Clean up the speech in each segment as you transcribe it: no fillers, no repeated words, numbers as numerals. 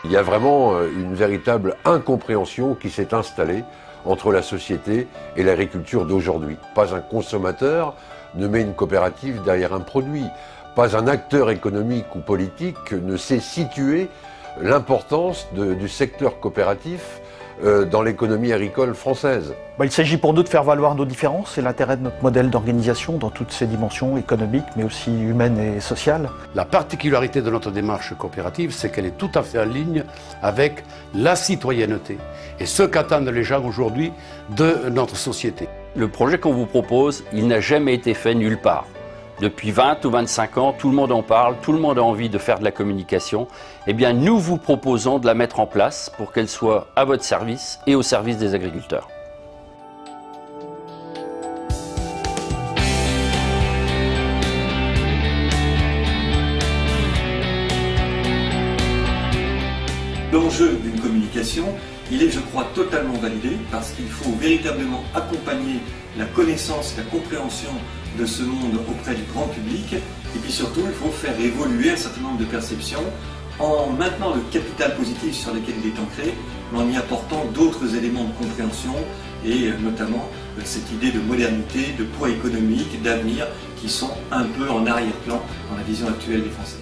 Il y a vraiment une véritable incompréhension qui s'est installée entre la société et l'agriculture d'aujourd'hui. Pas un consommateur ne met une coopérative derrière un produit. Pas un acteur économique ou politique ne sait situer l'importance du secteur coopératif dans l'économie agricole française. Il s'agit pour nous de faire valoir nos différences, c'est l'intérêt de notre modèle d'organisation dans toutes ses dimensions économiques, mais aussi humaines et sociales. La particularité de notre démarche coopérative, c'est qu'elle est tout à fait en ligne avec la citoyenneté et ce qu'attendent les gens aujourd'hui de notre société. Le projet qu'on vous propose, il n'a jamais été fait nulle part. Depuis 20 ou 25 ans, tout le monde en parle, tout le monde a envie de faire de la communication. Eh bien, nous vous proposons de la mettre en place pour qu'elle soit à votre service et au service des agriculteurs. L'enjeu d'une communication, il est, je crois, totalement validé parce qu'il faut véritablement accompagner la connaissance, la compréhension de ce monde auprès du grand public. Et puis surtout, il faut faire évoluer un certain nombre de perceptions en maintenant le capital positif sur lequel il est ancré, mais en y apportant d'autres éléments de compréhension et notamment cette idée de modernité, de poids économique, d'avenir qui sont un peu en arrière-plan dans la vision actuelle des Français.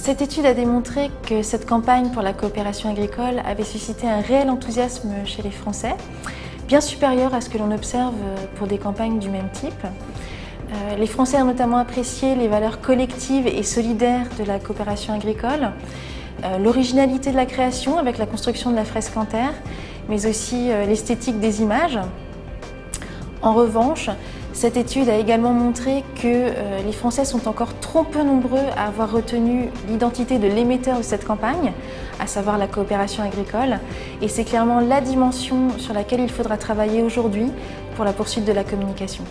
Cette étude a démontré que cette campagne pour la coopération agricole avait suscité un réel enthousiasme chez les Français, bien supérieur à ce que l'on observe pour des campagnes du même type. Les Français ont notamment apprécié les valeurs collectives et solidaires de la coopération agricole, l'originalité de la création avec la construction de la fresque en terre, mais aussi l'esthétique des images. En revanche, cette étude a également montré que les Français sont encore trop peu nombreux à avoir retenu l'identité de l'émetteur de cette campagne, à savoir la coopération agricole, et c'est clairement la dimension sur laquelle il faudra travailler aujourd'hui pour la poursuite de la communication.